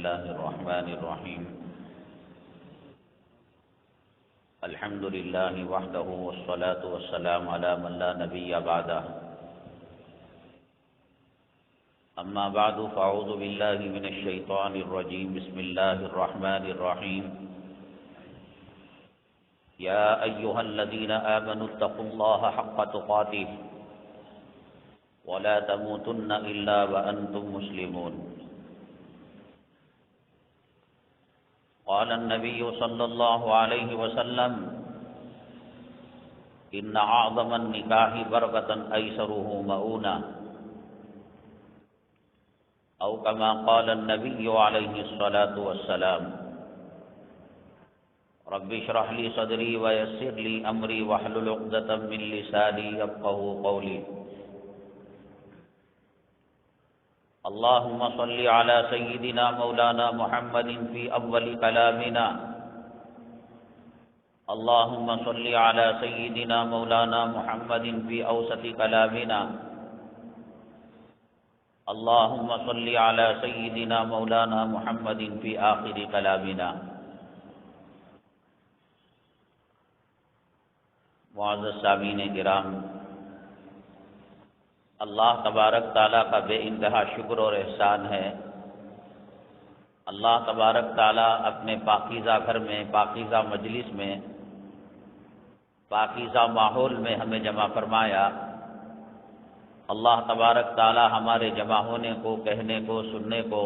الله الرحمن الرحيم الحمد لله وحده والصلاة والسلام على من لا نبي بعده أما بعد فأعوذ بالله من الشيطان الرجيم بسم الله الرحمن الرحيم يا أيها الذين آمنوا اتقوا الله حق تقاته ولا تموتن إلا وأنتم مسلمون قال النبي صلى الله عليه وسلم إن أعظم النكاح بركة أيسره مؤونة أو كما قال النبي عليه الصلاة والسلام رب اشرح لي صدري ويسر لي أمري واحلل عقدة من لساني يفقهوا قولي اللهم صل على سيدنا مولانا محمد في أول كلامنا اللهم صل على سيدنا مولانا محمد في أوسط كلامنا اللهم صل على سيدنا مولانا محمد في آخر كلامنا معزز سامعین کرام، اللہ تبارک تعالیٰ کا بے انتہا شکر اور احسان ہے۔ اللہ تبارک تعالیٰ اپنے پاکیزہ گھر میں، پاکیزہ مجلس میں، پاکیزہ ماحول میں ہمیں جمع فرمایا۔ اللہ تبارک تعالیٰ ہمارے جمع ہونے کو، کہنے کو، سننے کو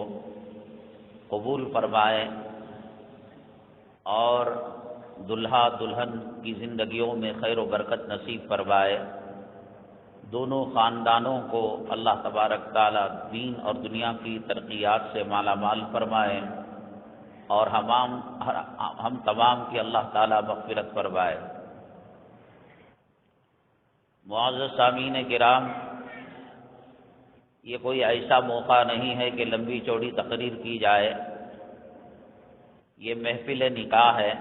قبول فرمائے اور دلہا دلہن کی زندگیوں میں خیر و برکت نصیب فرمائے۔ دونوں خاندانوں کو اللہ تبارک تعالیٰ دین اور دنیا کی ترقیات سے مالا مال فرمائے اور ہم تمام کی اللہ تعالیٰ مغفرت فرمائے۔ معزز سامعین کرام، یہ کوئی ایسا موقع نہیں ہے کہ لمبی چوڑی تقریر کی جائے۔ یہ محفل نکاح ہے،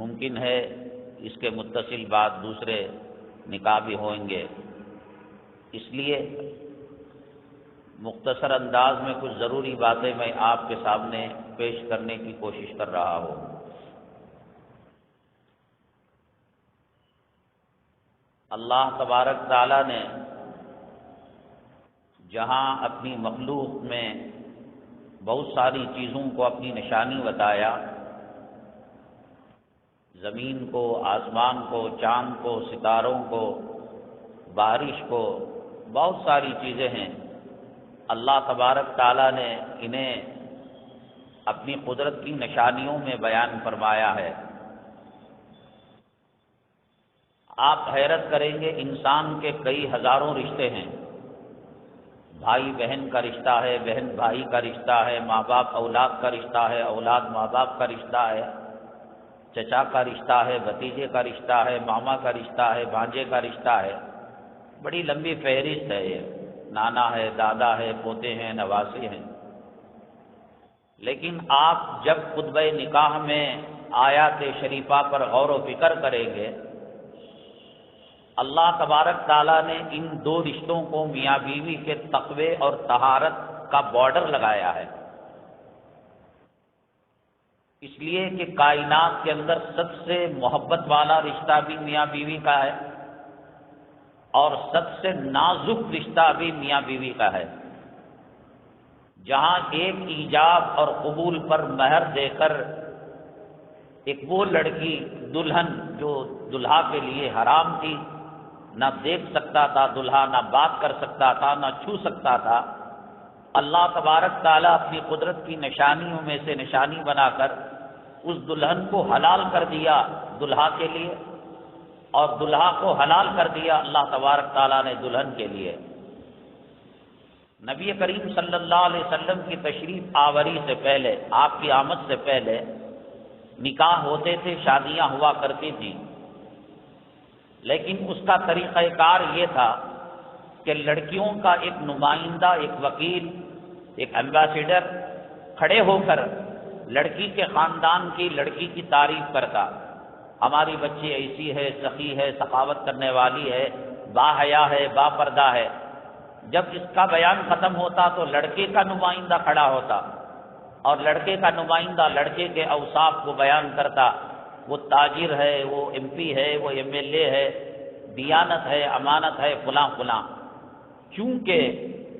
ممکن ہے اس کے متصل بعد دوسرے نکاح بھی ہوئیں گے، اس لیے مختصر انداز میں کچھ ضروری باتیں میں آپ کے سامنے پیش کرنے کی کوشش کر رہا ہوں۔ اللہ تبارک تعالیٰ نے جہاں اپنی مخلوق میں بہت ساری چیزوں کو اپنی نشانی بتایا، زمین کو، آسمان کو، چاند کو، ستاروں کو، بارش کو، بہت ساری چیزیں ہیں۔ اللہ تبارک تعالیٰ نے انہیں اپنی قدرت کی نشانیوں میں بیان فرمایا ہے۔ آپ حیرت کریں گے، انسان کے کئی ہزاروں رشتے ہیں۔ بھائی بہن کا رشتہ ہے، بہن بھائی کا رشتہ ہے، ماں باپ اولاد کا رشتہ ہے، اولاد ماں باپ کا رشتہ ہے، چچا کا رشتہ ہے، بھتیجے کا رشتہ ہے، ماما کا رشتہ ہے، بھانجے کا رشتہ ہے۔ بڑی لمبی فہرست ہے یہ، نانا ہے، دادا ہے، پوتے ہیں، نواسے ہیں۔ لیکن آپ جب خطبہ نکاح میں آیات شریفہ پر غور و فکر کریں گے، اللہ تبارک تعالیٰ نے ان دو رشتوں کو میاں بیوی کے تقوی اور طہارت کا بارڈر لگایا ہے، اس لیے کہ کائنات کے اندر سب سے محبت والا رشتہ بھی میاں بیوی کا ہے اور سب سے نازک رشتہ بھی میاں بیوی کا ہے۔ جہاں ایک ایجاب اور قبول پر مہر دے کر ایک وہ لڑکی دلہن جو دلہا کے لیے حرام تھی، نہ دیکھ سکتا تھا دلہا، نہ بات کر سکتا تھا، نہ چھو سکتا تھا، اللہ تبارک تعالیٰ اپنی قدرت کی نشانیوں میں سے نشانی بنا کر اس دلہن کو حلال کر دیا دلہا کے لیے، اور دلہا کو حلال کر دیا اللہ تبارک تعالیٰ نے دلہن کے لیے۔ نبی کریم صلی اللہ علیہ وسلم کی تشریف آوری سے پہلے، آپ کی آمد سے پہلے نکاح ہوتے تھے، شادیاں ہوا کرتی تھیں، لیکن اس کا طریقہ کار یہ تھا کہ لڑکیوں کا ایک نمائندہ، ایک وکیل، ایک ایمبیسیڈر کھڑے ہو کر لڑکی کے خاندان کی، لڑکی کی تعریف کرتا، ہماری بچی ایسی ہے، سخی ہے، سخاوت کرنے والی ہے، با حیا ہے، با پردہ ہے۔ جب اس کا بیان ختم ہوتا تو لڑکے کا نمائندہ کھڑا ہوتا اور لڑکے کا نمائندہ لڑکے کے اوصاف کو بیان کرتا، وہ تاجر ہے، وہ ایم پی ہے، وہ ایم ایل اے ہے، دیانت ہے، امانت ہے، فلاں فلاں۔ چونکہ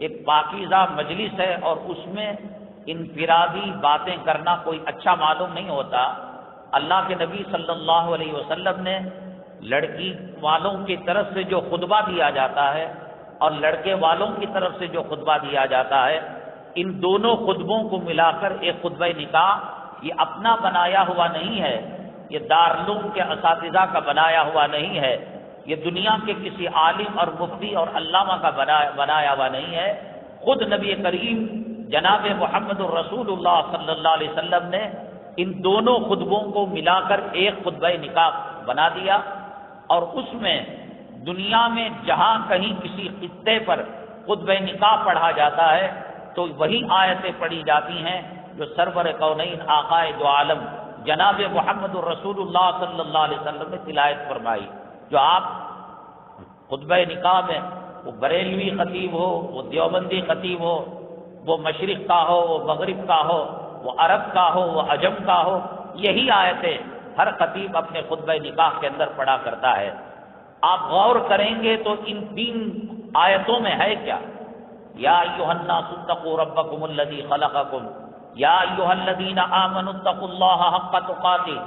ایک پاکیزہ مجلس ہے اور اس میں انفرادی باتیں کرنا کوئی اچھا معلوم نہیں ہوتا، اللہ کے نبی صلی اللہ علیہ وسلم نے لڑکی والوں کی طرف سے جو خطبہ دیا جاتا ہے اور لڑکے والوں کی طرف سے جو خطبہ دیا جاتا ہے، ان دونوں خطبوں کو ملا کر ایک خطبہ نکاح یہ اپنا بنایا ہوا نہیں ہے، یہ دارالعلوم کے اساتذہ کا بنایا ہوا نہیں ہے، یہ دنیا کے کسی عالم اور مفتی اور علامہ کا بنایا ہوا نہیں ہے، خود نبی کریم جناب محمد الرسول اللہ صلی اللہ علیہ وسلم نے ان دونوں خطبوں کو ملا کر ایک خطبہ نکاح بنا دیا، اور اس میں دنیا میں جہاں کہیں کسی خطے پر خطبہ نکاح پڑھا جاتا ہے تو وہی آیتیں پڑھی جاتی ہیں جو سرور کونین آقائے دو عالم جناب محمد الرسول اللہ صلی اللہ علیہ وسلم نے تلاوت فرمائی۔ جو آپ خطبہ نکاح میں وہ بریلوی خطیب ہو، وہ دیوبندی خطیب ہو، وہ مشرق کا ہو، وہ مغرب کا ہو، وہ عرب کا ہو، وہ عجم کا ہو، یہی آیتیں ہر خطیب اپنے خطبہ نکاح کے اندر پڑھا کرتا ہے۔ آپ غور کریں گے تو ان 3 آیتوں میں ہے کیا؟ یا ایھا الناس اتقوا ربکم الذی خلقکم، یا ایھا الذین آمنوا اتقوا اللہ حق تقاته،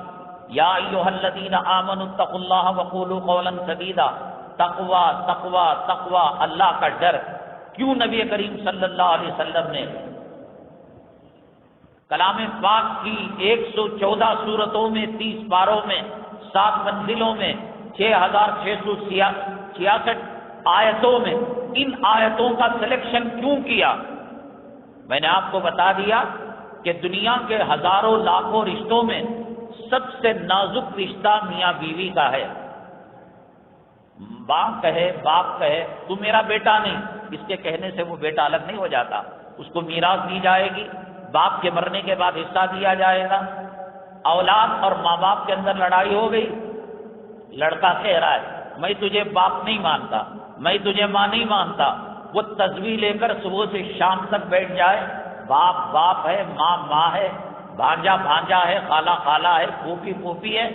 یا ایھا الذین آمنوا اتقوا اللہ وقولوا قولا سدیدا۔ تقوی تقوی تقوی، اللہ کا ڈر۔ کیوں نبی کریم صلی اللہ علیہ وسلم نے کلام پاک کی 114 سورتوں میں 30 پاروں میں 7 منزلوں میں 6666 آیتوں میں ان آیتوں کا سلیکشن کیوں کیا؟ میں نے آپ کو بتا دیا کہ دنیا کے ہزاروں لاکھوں رشتوں میں سب سے نازک رشتہ میاں بیوی کا ہے۔ باپ کہے تو میرا بیٹا نہیں، اس کے کہنے سے وہ بیٹا الگ نہیں ہو جاتا، اس کو میراث دی جائے گی، باپ کے مرنے کے بعد حصہ دیا جائے گا۔ اولاد اور ماں باپ کے اندر لڑائی ہو گئی، لڑکا کہہ رہا ہے میں تجھے باپ نہیں مانتا، میں تجھے ماں نہیں مانتا، وہ تصویر لے کر صبح سے شام تک بیٹھ جائے، باپ باپ ہے، ماں ماں ہے، بھانجا بھانجا ہے، خالہ خالہ ہے، پھوپھی پھوپھی ہے،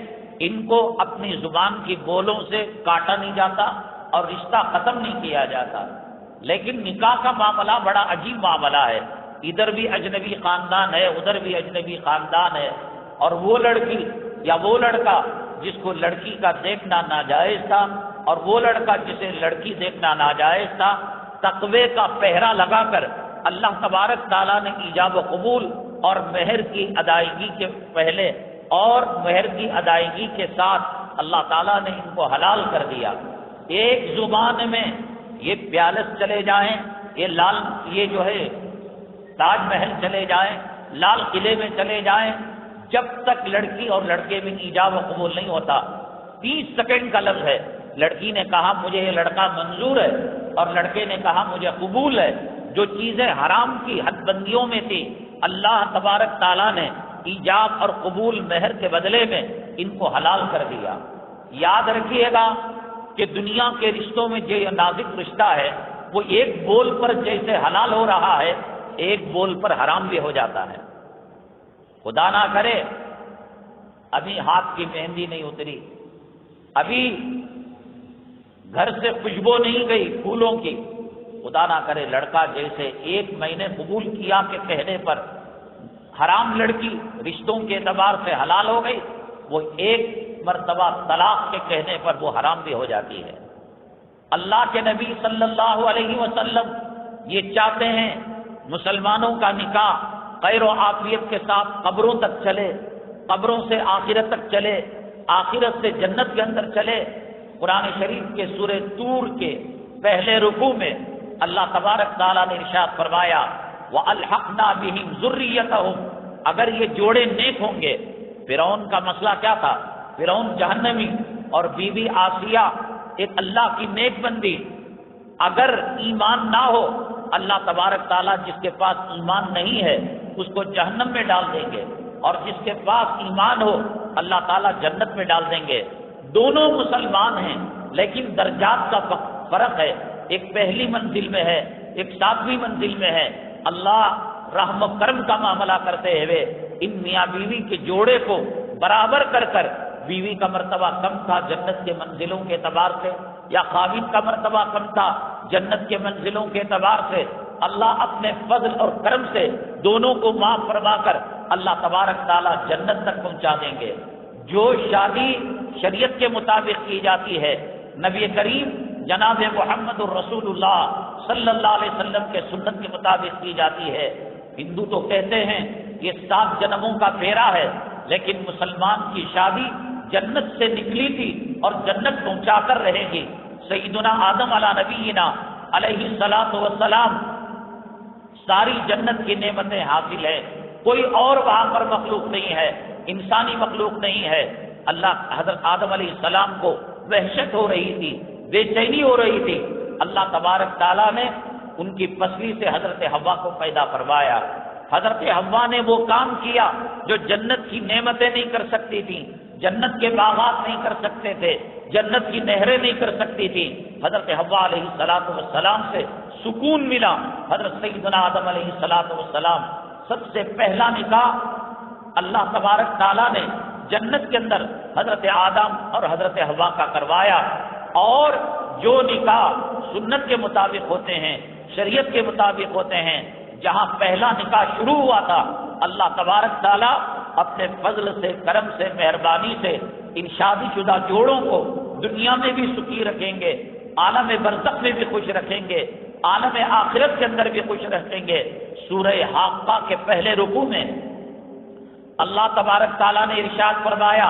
ان کو اپنی زبان کی بولوں سے کاٹا نہیں جاتا اور رشتہ ختم نہیں کیا جاتا۔ لیکن نکاح کا معاملہ بڑا عجیب معاملہ ہے، ادھر بھی اجنبی خاندان ہے، ادھر بھی اجنبی خاندان ہے، اور وہ لڑکی یا وہ لڑکا جس کو لڑکی کا دیکھنا ناجائز تھا اور وہ لڑکا جسے لڑکی دیکھنا ناجائز تھا، تقوی کا پہرا لگا کر اللہ تبارک تعالیٰ نے ایجاب و قبول اور مہر کی ادائیگی کے پہلے اور مہر کی ادائیگی کے ساتھ اللہ تعالیٰ نے ان کو حلال کر دیا۔ ایک زبان میں یہ پیالس چلے جائیں، یہ جو ہے تاج محل چلے جائیں، لال قلعے میں چلے جائیں، جب تک لڑکی اور لڑکے میں ایجاب و قبول نہیں ہوتا، 30 سیکنڈ کا لفظ ہے، لڑکی نے کہا مجھے یہ لڑکا منظور ہے اور لڑکے نے کہا مجھے قبول ہے، جو چیزیں حرام کی حد بندیوں میں تھی اللہ تبارک تعالیٰ نے ایجاب اور قبول مہر کے بدلے میں ان کو حلال کر دیا۔ یاد رکھیے گا کہ دنیا کے رشتوں میں جو نازک رشتہ ہے وہ ایک بول پر جیسے حلال ہو رہا ہے ایک بول پر حرام بھی ہو جاتا ہے۔ خدا نہ کرے ابھی ہاتھ کی مہندی نہیں اتری، ابھی گھر سے خوشبو نہیں گئی پھولوں کی، خدا نہ کرے لڑکا جیسے 1 مہینے قبول کیا کے کہنے پر حرام لڑکی رشتوں کے اعتبار سے حلال ہو گئی، وہ 1 مرتبہ طلاق کے کہنے پر وہ حرام بھی ہو جاتی ہے۔ اللہ کے نبی صلی اللہ علیہ وسلم یہ چاہتے ہیں مسلمانوں کا نکاح خیر و عافیت کے ساتھ قبروں تک چلے، قبروں سے آخرت تک چلے، آخرت سے جنت کے اندر چلے۔ قرآن شریف کے سورہ طور کے پہلے رکوع میں اللہ تبارک تعالیٰ نے ارشاد فرمایا وَأَلْحَقْنَا بِهِمْ ذُرِّيَّتَهُمْ، اگر یہ جوڑے نیک ہوں گے۔ فرعون کا مسئلہ کیا تھا؟ فرعون جہنمی اور بی بی آسیہ ایک اللہ کی نیک بندی، اگر ایمان نہ ہو اللہ تبارک تعالیٰ جس کے پاس ایمان نہیں ہے اس کو جہنم میں ڈال دیں گے، اور جس کے پاس ایمان ہو اللہ تعالیٰ جنت میں ڈال دیں گے۔ دونوں مسلمان ہیں لیکن درجات کا فرق ہے، ایک پہلی منزل میں ہے ایک 7ویں منزل میں ہے۔ اللہ رحم و کرم کا معاملہ کرتے ہوئے ان میاں بیوی کے جوڑے کو برابر کر کر، بیوی کا مرتبہ کم تھا جنت کے منزلوں کے اعتبار سے، یا خاوند کا مرتبہ کم تھا جنت کے منزلوں کے اعتبار سے، اللہ اپنے فضل اور کرم سے دونوں کو معاف فرما کر اللہ تبارک تعالیٰ جنت تک پہنچا دیں گے۔ جو شادی شریعت کے مطابق کی جاتی ہے، نبی کریم جناب محمد الرسول اللہ صلی اللہ علیہ وسلم کے سنت کے مطابق کی جاتی ہے، ہندو تو کہتے ہیں یہ 7 جنموں کا پھیرا ہے، لیکن مسلمان کی شادی جنت سے نکلی تھی اور جنت پہنچا کر رہے گی۔ سیدنا آدم علی نبینا علیہ الصلاۃ والسلام ساری جنت کی نعمتیں حاصل ہے، کوئی اور وہاں پر مخلوق نہیں ہے، انسانی مخلوق نہیں ہے۔ اللہ حضرت آدم علیہ السلام کو وحشت ہو رہی تھی، بے چینی ہو رہی تھی، اللہ تبارک تعالیٰ نے ان کی پسلی سے حضرت حوا کو پیدا فرمایا۔ حضرت حوا نے وہ کام کیا جو جنت کی نعمتیں نہیں کر سکتی تھیں، جنت کے باغات نہیں کر سکتے تھے، جنت کی نہریں نہیں کر سکتی تھی۔ حضرت حوا علیہ السلام سے سکون ملا۔ حضرت سیدنا آدم علیہ السلام سب سے پہلا نکاح اللہ تبارک تعالیٰ نے جنت کے اندر حضرت آدم اور حضرت حوا کا کروایا، اور جو نکاح سنت کے مطابق ہوتے ہیں، شریعت کے مطابق ہوتے ہیں، جہاں پہلا نکاح شروع ہوا تھا، اللہ تبارک تعالیٰ اپنے فضل سے، کرم سے، مہربانی سے ان شادی شدہ جوڑوں کو دنیا میں بھی سکھی رکھیں گے، عالم برزخ میں بھی خوش رکھیں گے، عالم آخرت کے اندر بھی خوش رکھیں گے۔ سورہ حاقہ کے پہلے رکوع میں اللہ تبارک تعالیٰ نے ارشاد فرمایا،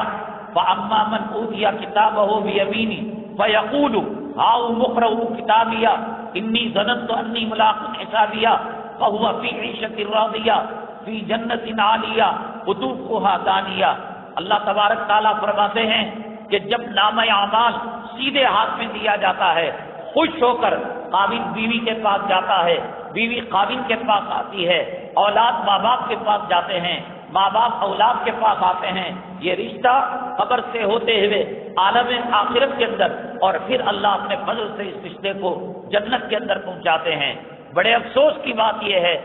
فَأَمَّا مَنْ أُوتِيَ كِتَابَهُ بِيَمِينِهِ فَيَقُولُ هَاؤُمُ اقْرَءُوا كِتَابِيَهْ إِنِّي ظَنَنتُ أَنِّي مُلَاقٍ حِسَابِيَهْ فَهُوَ فِي عِيشَةٍ رَاضِيَةٍ فِي جَنَّةٍ عَالِيَةٍ قُطُوفُهَا دَانِيَةٌ۔ اللہ تبارک تعالیٰ فرماتے ہیں کہ جب نامہ اعمال سیدھے ہاتھ میں دیا جاتا ہے، خوش ہو کر خاوند بیوی کے پاس جاتا ہے، بیوی خاوند کے پاس آتی ہے، اولاد ماں باپ کے پاس جاتے ہیں، ماں باپ اولاد کے پاس آتے ہیں، یہ رشتہ قبر سے ہوتے ہوئے عالم آخرت کے اندر، اور پھر اللہ اپنے فضل سے اس رشتے کو جنت کے اندر پہنچاتے ہیں۔ بڑے افسوس کی بات یہ ہے،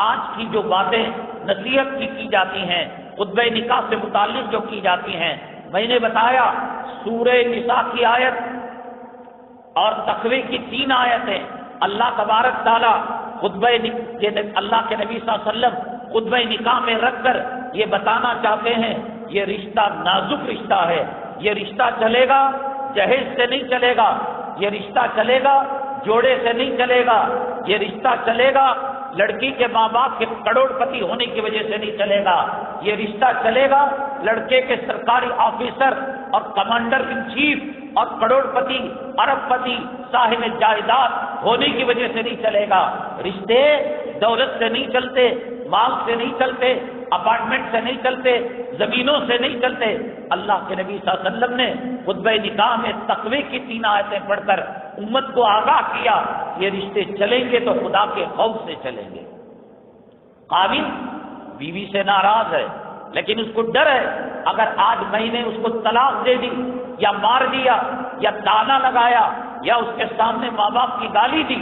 آج کی جو باتیں نصیحت کی جاتی ہیں، خطبہ نکاح سے متعلق جو کی جاتی ہیں، میں نے بتایا سورہ نساء کی آیت اور تقوی کی 3 آیتیں اللہ تبارک تعالیٰ اللہ کے نبی صلی اللہ علیہ وسلم خطبہ نکاح میں رکھ کر یہ بتانا چاہتے ہیں، یہ رشتہ نازک رشتہ ہے، یہ رشتہ چلے گا جہیز سے نہیں چلے گا، یہ رشتہ چلے گا جوڑے سے نہیں چلے گا، یہ رشتہ چلے گا لڑکی کے ماں باپ کے کروڑ پتی ہونے کی وجہ سے نہیں چلے گا، یہ رشتہ چلے گا لڑکے کے سرکاری آفیسر اور کمانڈر ان چیف اور کروڑ پتی، ارب پتی، صاحب جائیداد ہونے کی وجہ سے نہیں چلے گا۔ رشتے دولت سے نہیں چلتے، مال سے نہیں چلتے، اپارٹمنٹ سے نہیں چلتے، زمینوں سے نہیں چلتے۔ اللہ کے نبی صلی اللہ علیہ وسلم نے خطبہ نکاح میں تقوی کی 3 آیتیں پڑھ کر امت کو آگاہ کیا، یہ رشتے چلیں گے تو خدا کے خوف سے چلیں گے۔ خاوند بیوی سے ناراض ہے، لیکن اس کو ڈر ہے اگر آج میں نے اس کو طلاق دے دی یا مار دیا یا تانا لگایا یا اس کے سامنے ماں باپ کی گالی دی،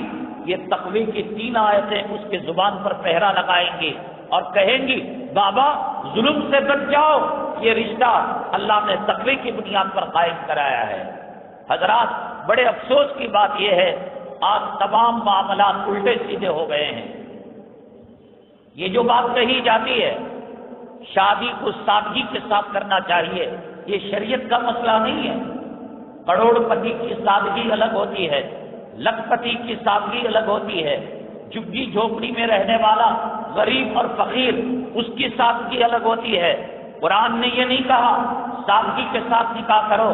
یہ تقوی کی 3 آیتیں اس کے زبان پر پہرا لگائیں گی اور کہیں گی بابا ظلم سے بچ جاؤ، یہ رشتہ اللہ نے تقوی کی بنیاد پر قائم کرایا ہے۔ حضرات بڑے افسوس کی بات یہ ہے، آج تمام معاملات الٹے سیدھے ہو گئے ہیں۔ یہ جو بات کہی جاتی ہے شادی کو سادگی کے ساتھ کرنا چاہیے، یہ شریعت کا مسئلہ نہیں ہے۔ کروڑ پتی کی سادگی الگ ہوتی ہے، لکھ پتی کی سادگی الگ ہوتی ہے، جھگی جھوپڑی میں رہنے والا غریب اور فقیر اس کی سادگی الگ ہوتی ہے۔ قرآن نے یہ نہیں کہا سادگی کے ساتھ نکاح کرو،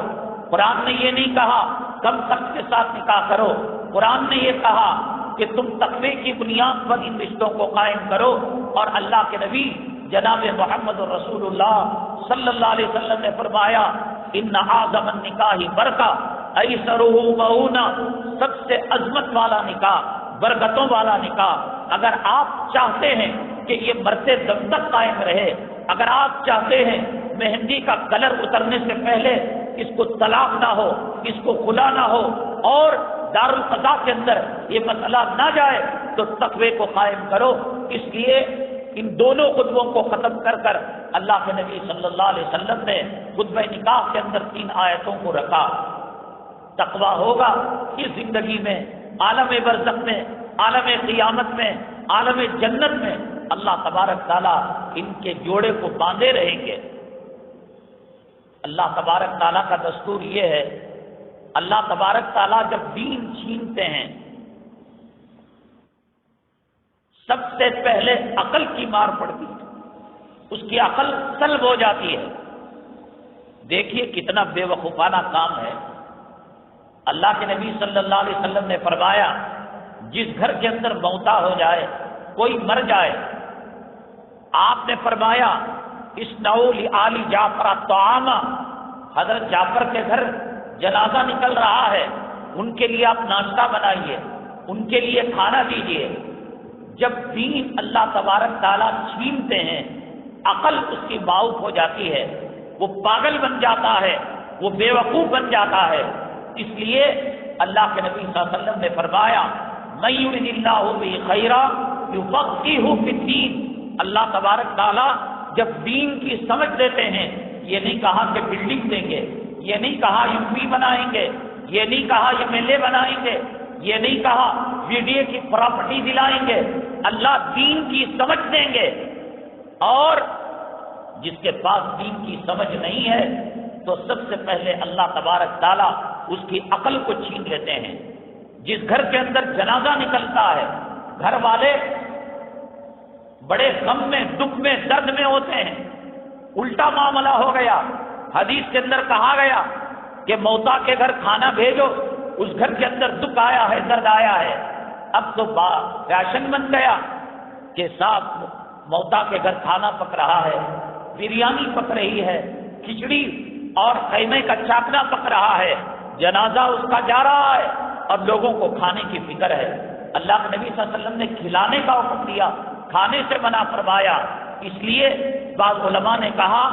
قرآن نے یہ نہیں کہا کم خرچ کے ساتھ نکاح کرو، قرآن نے یہ کہا کہ تم تقوی کی بنیاد پر ان رشتوں کو قائم کرو۔ اور اللہ کے نبی جناب محمد رسول اللہ صلی اللہ علیہ وسلم نے فرمایا ان اعظم النکاح برکہ ایسرہ مؤونہ، سب سے عظمت والا نکاح، برکتوں والا نکاح، اگر آپ چاہتے ہیں کہ یہ مرتے دم تک قائم رہے، اگر آپ چاہتے ہیں مہندی کا کلر اترنے سے پہلے اس کو طلاق نہ ہو، اس کو خلا نہ ہو اور دارالقضاء کے اندر یہ مسئلہ نہ جائے، تو تقوی کو قائم کرو۔ اس لیے ان دونوں خطبوں کو ختم کر کر اللہ کے نبی صلی اللہ علیہ وسلم نے خطبہ نکاح کے اندر 3 آیتوں کو رکھا۔ تقویٰ ہوگا اس زندگی میں، عالم برزخ میں، عالم قیامت میں، عالم جنت میں اللہ تبارک تعالیٰ ان کے جوڑے کو باندھے رہیں گے۔ اللہ تبارک تعالیٰ کا دستور یہ ہے، اللہ تبارک تعالیٰ جب دین چھینتے ہیں سب سے پہلے عقل کی مار پڑتی ہے، اس کی عقل سلب ہو جاتی ہے۔ دیکھیے کتنا بے وقوفانہ کام ہے۔ اللہ کے نبی صلی اللہ علیہ وسلم نے فرمایا جس گھر کے اندر موتا ہو جائے، کوئی مر جائے، آپ نے فرمایا اسنعوا لآل جعفر الطعام، حضرت جعفر کے گھر جنازہ نکل رہا ہے، ان کے لیے آپ ناشتہ بنائیے، ان کے لیے کھانا دیجیے۔ جب دین اللہ تبارک تعالیٰ چھینتے ہیں عقل اس کی معاف ہو جاتی ہے، وہ پاگل بن جاتا ہے، وہ بے وقوف بن جاتا ہے۔ اس لیے اللہ کے نبی صلی اللہ علیہ وسلم نے فرمایا من یرد اللہ بہ خیرا یفقہہ فی الدین، اللہ تبارک تعالیٰ جب دین کی سمجھ دیتے ہیں، یہ نہیں کہا کہ بلڈنگ دیں گے، یہ نہیں کہا یوپی بنائیں گے، یہ نہیں کہا یہ میلے بنائیں گے، یہ نہیں کہا ویڈیو کی پراپرٹی دلائیں گے، اللہ دین کی سمجھ دیں گے۔ اور جس کے پاس دین کی سمجھ نہیں ہے تو سب سے پہلے اللہ تبارک تعالیٰ اس کی عقل کو چھین لیتے ہیں۔ جس گھر کے اندر جنازہ نکلتا ہے، گھر والے بڑے غم میں، دکھ میں، درد میں ہوتے ہیں، الٹا معاملہ ہو گیا۔ حدیث کے اندر کہا گیا کہ موتا کے گھر کھانا بھیجو، اس گھر کے اندر دکھ آیا ہے، درد آیا ہے۔ اب تو فیشن بن گیا کہ صاحب موتا کے گھر کھانا پک رہا ہے، بریانی پک رہی ہے، کھچڑی اور خیمے کا چاکنا پک رہا ہے، جنازہ اس کا جا رہا ہے اور لوگوں کو کھانے کی فکر ہے۔ اللہ کے نبی صلی اللہ علیہ وسلم نے کھلانے کا حکم دیا، کھانے سے منع فرمایا۔ اس لیے بعض علماء نے کہا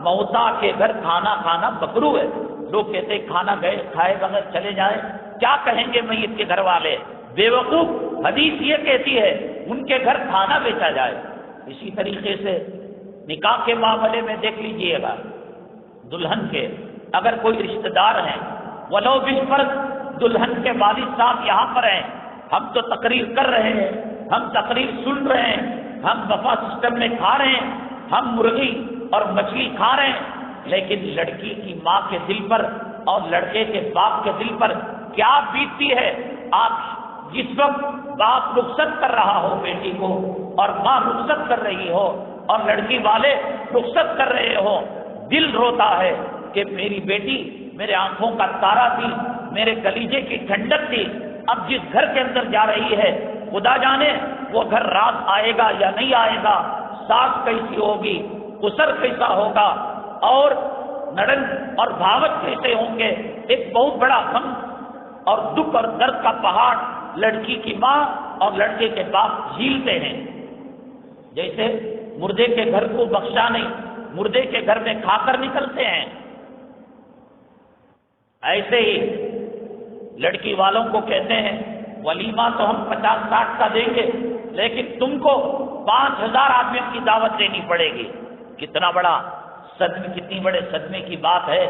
موتا کے گھر کھانا کھانا مکروہ ہے۔ لوگ کہتے کھانا گئے کھائے بغیر چلے جائیں، کیا کہیں گے میت کے گھر والے؟ بے وقوف، حدیث یہ کہتی ہے ان کے گھر کھانا بیچا جائے۔ اسی طریقے سے نکاح کے معاملے میں دیکھ لیجئے گا، دلہن کے اگر کوئی رشتہ دار ہیں، ولو بالفرض دلہن کے والد صاحب یہاں پر ہیں، ہم تو تقریر کر رہے ہیں، ہم تقریر سن رہے ہیں، ہم بفا سسٹم میں کھا رہے ہیں، ہم مرغی اور مچھلی کھا رہے ہیں، لیکن لڑکی کی ماں کے دل پر اور لڑکے کے باپ کے دل پر کیا بیتتی ہے؟ آپ جس وقت باپ رخصت کر رہا ہو بیٹی کو اور ماں رخصت کر رہی ہو اور لڑکی والے رخصت کر رہے ہو، دل روتا ہے کہ میری بیٹی میرے آنکھوں کا تارا تھی، میرے کلیجے کی ٹھنڈک تھی، اب جس گھر کے اندر جا رہی ہے خدا جانے وہ گھر رات آئے گا یا نہیں آئے گا، ساس کیسی ہوگی، اسر کیسا ہوگا، اور نڑن اور بھاوت کیسے ہوں گے۔ ایک بہت بڑا غم اور دکھ اور درد کا پہاڑ لڑکی کی ماں اور لڑکے کے باپ جھیلتے ہیں۔ جیسے مردے کے گھر کو بخشا نہیں، مردے کے گھر میں کھا کر نکلتے ہیں، ایسے ہی لڑکی والوں کو کہتے ہیں ولیمہ تو ہم 50-60 کا دیں گے، لیکن تم کو 5000 آدمیوں کی دعوت دینی پڑے گی۔ کتنا بڑا صدمے، کتنی بڑے صدمے کی بات ہے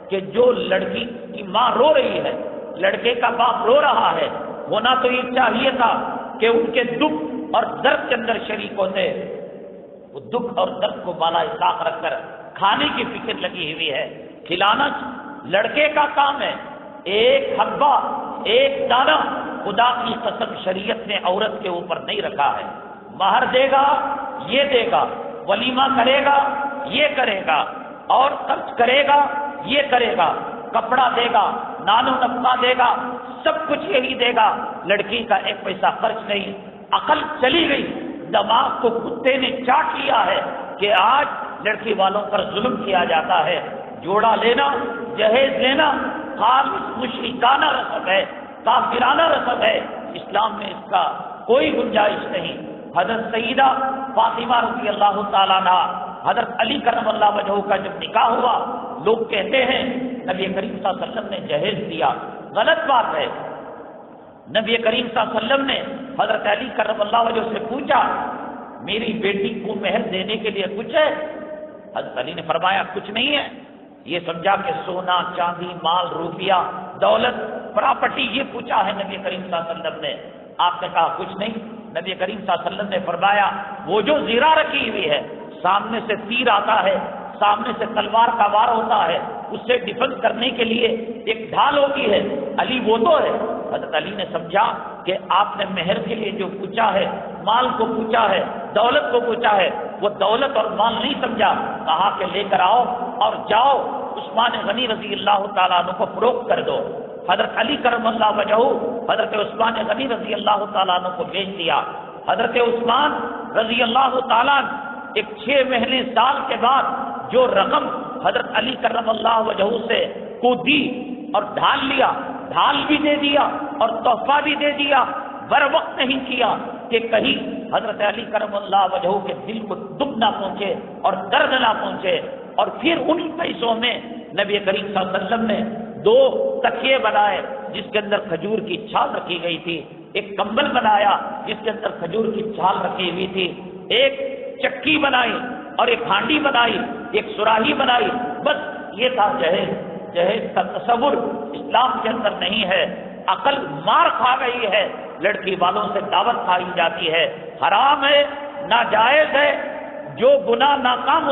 کہ جو لڑکی کی ماں رو رہی ہے، لڑکے کا باپ رو رہا ہے، ہونا تو یہ چاہیے تھا کہ ان کے دکھ اور درد کے اندر شریک ہوتے، وہ دکھ اور درد کو بالا طاق رکھ کر کھانے کی فکر لگی ہوئی ہے۔ کھلانا لڑکے کا کام ہے، ایک حبہ ایک دانہ خدا کی قسم شریعت نے عورت کے اوپر نہیں رکھا ہے۔ مہر دے گا یہ دے گا، ولیمہ کرے گا یہ کرے گا، اور خرچ کرے گا یہ کرے گا، کپڑا دے گا، نان و نفقہ دے گا، سب کچھ یہی دے گا، لڑکی کا ایک پیسہ خرچ نہیں۔ عقل چلی گئی، دماغ کو کتے نے چاٹ لیا ہے کہ آج لڑکی والوں پر ظلم کیا جاتا ہے۔ جوڑا لینا، جہیز لینا خالص مشرکانہ رسم ہے، کافرانہ رسم ہے، اسلام میں اس کا کوئی گنجائش نہیں۔ حضرت سیدہ فاطمہ رضی اللہ تعالیٰ عنہ، حضرت علی کرم اللہ وجہہ کا جب نکاح ہوا، لوگ کہتے ہیں نبی کریم صلی اللہ علیہ وسلم نے جہیز دیا، غلط بات ہے۔ نبی کریم صلی اللہ علیہ وسلم نے حضرت علی کرم اللہ وجہہ سے پوچھا میری بیٹی کو مہر دینے کے لیے کچھ ہے؟ حضرت علی نے فرمایا کچھ نہیں ہے. یہ سمجھا کہ سونا چاندی مال روپیہ دولت پراپرٹی یہ پوچھا ہے نبی کریم صلی اللہ علیہ وسلم نے. آپ نے کہا کچھ نہیں. نبی کریم صلی اللہ علیہ وسلم نے فرمایا وہ جو زیرہ رکھی ہوئی ہے، سامنے سے تیر آتا ہے، سامنے سے تلوار کا وار ہوتا ہے، اس سے ڈیفنس کرنے کے لیے ایک ڈھال ہوتی ہے، علی وہ تو ہے. حضرت علی نے سمجھا کہ آپ نے مہر کے لیے جو پوچھا ہے، مال کو پوچھا ہے، دولت کو پوچھا ہے، وہ دولت اور مال نہیں سمجھا. کہا کہ لے کر آؤ اور جاؤ عثمان غنی رضی اللہ تعالیٰ عنہ کو فروخت کر دو. حضرت علی کرم اللہ وجہہ حضرت عثمان غنی رضی اللہ تعالیٰ عنہ کو بیچ دیا. حضرت عثمان رضی اللہ تعالیٰ ایک 6 مہینے سال کے بعد جو رقم حضرت علی کرم اللہ وجہہ سے کو دی اور ڈھال لیا، ڈھال بھی دے دیا اور تحفہ بھی دے دیا، بر وقت نہیں کیا کہ کہیں حضرت علی کرم اللہ وجہہ کے دل کو دکھ نہ پہنچے اور درد نہ پہنچے. اور پھر انہی پیسوں میں نبی کریم صلی اللہ علیہ وسلم نے 2 تکیے بنائے جس کے اندر کھجور کی چھال رکھی گئی تھی، ایک کمبل بنایا جس کے اندر کھجور کی چھال رکھی ہوئی تھی، ایک چکی بنائی اور ایک ہانڈی بنائی، ایک سراہی بنائی. بس یہ تھا جہیز کا تصور اسلام کے اندر نہیں ہے. عقل مار کھا گئی ہے، لڑکی والوں سے دعوت کھائی جاتی ہے، حرام ہے، ناجائز ہے. جو گناہ ناکام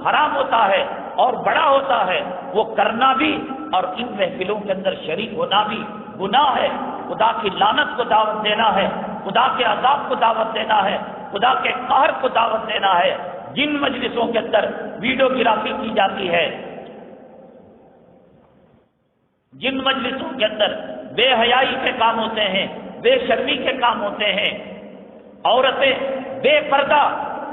حرام ہوتا ہے اور بڑا ہوتا ہے وہ کرنا بھی اور ان محفلوں کے اندر شریک ہونا بھی گناہ ہے. خدا کی لعنت کو دعوت دینا ہے، خدا کے عذاب کو دعوت دینا ہے، خدا کے قہر کو دعوت دینا ہے. جن مجلسوں کے اندر ویڈیوگرافی کی جاتی ہے، جن مجلسوں کے اندر بے حیائی کے کام ہوتے ہیں، بے شرمی کے کام ہوتے ہیں، عورتیں بے پردہ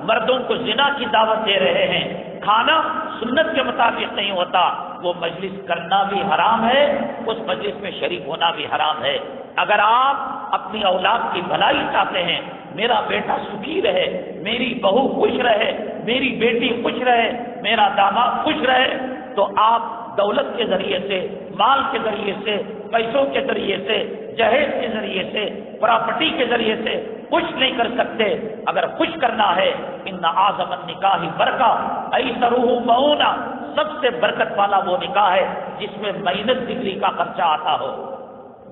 مردوں کو زنا کی دعوت دے رہے ہیں، کھانا سنت کے مطابق نہیں ہوتا، وہ مجلس کرنا بھی حرام ہے، اس مجلس میں شریک ہونا بھی حرام ہے. اگر آپ اپنی اولاد کی بھلائی چاہتے ہیں، میرا بیٹا سکھی رہے، میری بہو خوش رہے، میری بیٹی خوش رہے، میرا داماد خوش رہے، تو آپ دولت کے ذریعے سے، مال کے ذریعے سے، پیسوں کے ذریعے سے، جہیز کے ذریعے سے، پراپرٹی کے ذریعے سے خوش نہیں کر سکتے. اگر خوش کرنا ہے، ان اعظم النکاح برکہ ایسرہ مؤونہ، سب سے برکت والا وہ نکاح ہے جس میں مائنس ڈگری کا خرچہ آتا ہو.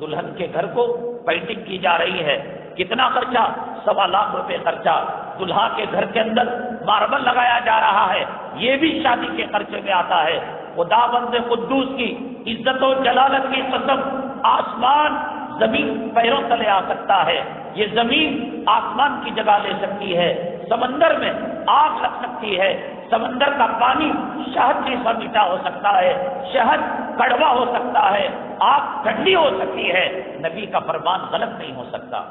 دلہن کے گھر کو پینٹنگ کی جا رہی ہے، کتنا خرچہ؟ 1.25 لاکھ روپے خرچہ. دلہا کے گھر کے اندر ماربل لگایا جا رہا ہے، یہ بھی شادی کے خرچے میں آتا ہے. خدا بند قدوس کی عزت و جلالت کی قسم، آسمان زمین پیروں تلے آ سکتا ہے، یہ زمین آسمان کی جگہ لے سکتی ہے، سمندر میں آگ لگ سکتی ہے، سمندر کا پانی شہد جیسا میٹھا ہو سکتا ہے، شہد کڑوا ہو سکتا ہے، آگ ٹھنڈی ہو سکتی ہے، نبی کا فرمان غلط نہیں ہو سکتا.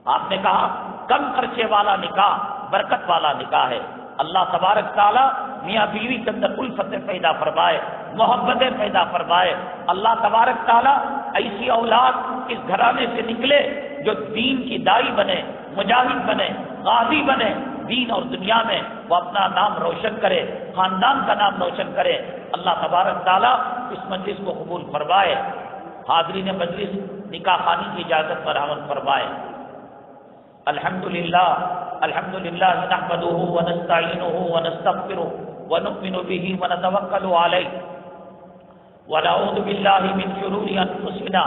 آپ نے کہا کم خرچے والا نکاح برکت والا نکاح ہے. اللہ تبارک تعالیٰ میاں بیوی کے اندر الفتیں پیدا فرمائے، محبتیں پیدا فرمائے. اللہ تبارک تعالیٰ ایسی اولاد اس گھرانے سے نکلے جو دین کی داعی بنے، مجاہد بنے، غازی بنے، دین اور دنیا میں وہ اپنا نام روشن کرے، خاندان کا نام روشن کرے. اللہ تبارک تعالیٰ اس مجلس کو قبول فرمائے. حاضرین مجلس نکاح خوانی کی اجازت پر عمل فرمائے. الحمدللہ الحمدللہ نحمده ونستعینه ونستغفره ونؤمن به ونتوکل علیہ ونعوذ باللہ من شرور انفسنا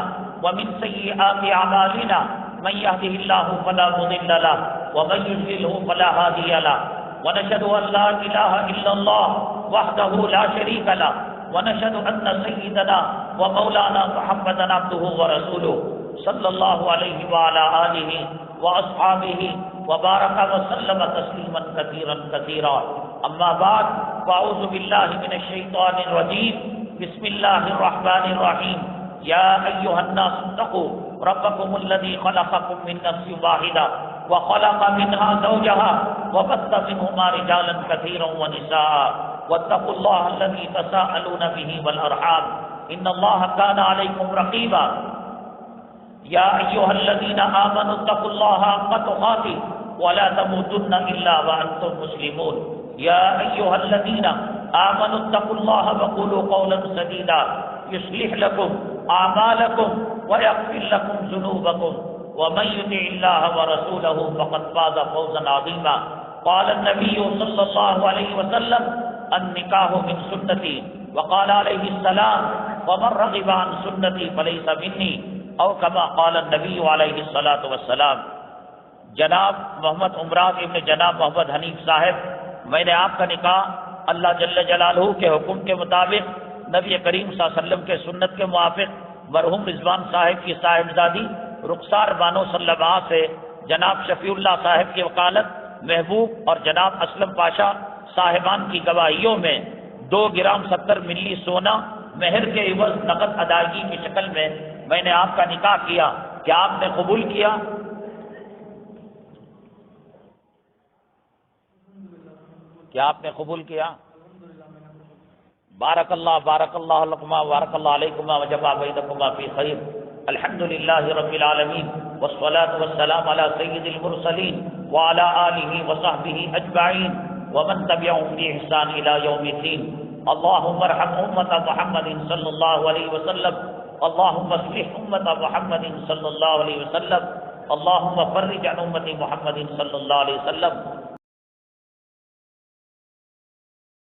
ومن سیئات اعمالنا من يهده الله فلا مضل له ومن يضلل فلا هادي له ونشهد ان لا اله الا الله وحده لا شريك له ونشهد ان سيدنا ومولانا محمدا عبده ورسوله صلی اللہ علیہ وعلى آلہ واصحابہ وبارک وسلم تسلیما کثیرا کثیرا. اما بعد فاعوذ باللہ من الشیطان الرجیم. بسم اللہ الرحمن الرحیم. یا ایھا الناس اتقوا ربکم الذی خلقکم من نفس واحدہ وخلق منها زوجها وبث منهما رجالا كثيرا ونساء واتقوا الله الذي تساءلون به والارحام ان الله كان عليكم رقيبا. یا ایھا الذین آمنوا اتقوا اللہ حق تقاته ولا تموتن الا وانتم مسلمون. یا ایھا الذین آمنوا اتقوا اللہ وقولوا قولا سدیدا یصلح لکم اعمالکم ویغفر لکم ذنوبکم ومن يطع الله ورسوله فقد فاز فوزا عظيما. قال النبي صلى الله عليه وسلم النکاح من سنتی وقال علیہ السلام ومن رغب عن سنتی فلیس منی او کما قال النبی علیہ الصلاۃ والسلام. جناب محمد عمران ابن جناب محمد حنیف صاحب، میں نے آپ کا نکاح اللہ جل جلالہ کے حکم کے مطابق نبی کریم صلی اللہ علیہ وسلم کے سنت کے موافق مرحوم رضوان صاحب کی صاحبزادی رخسار بانو صلی اللہ علیہ سے جناب شفیع اللہ صاحب کی وکالت محبوب اور جناب اسلم پاشا صاحبان کی گواہیوں میں 2 گرام 70 ملی سونا مہر کے عوض نقد ادائیگی کی شکل میں نے آپ کا نکاح کیا. کیا آپ نے قبول کیا؟ کیا آپ نے قبول کیا؟ بارک اللہ لکما بارک اللہ علیکما وجمع بینکما فی خیر. الحمد للہ رب العالمین والصلاة والسلام علی سید المرسلین وعلی آلہ وصحبہ اجمعین ومن تبعهم بإحسان إلى يوم الدين. اللهم ارحم أمة محمد صلى الله عليه وسلم. اللهم اصلح أمة محمد صلى الله عليه وسلم. اللهم فرج عن أمة محمد صلى الله عليه وسلم.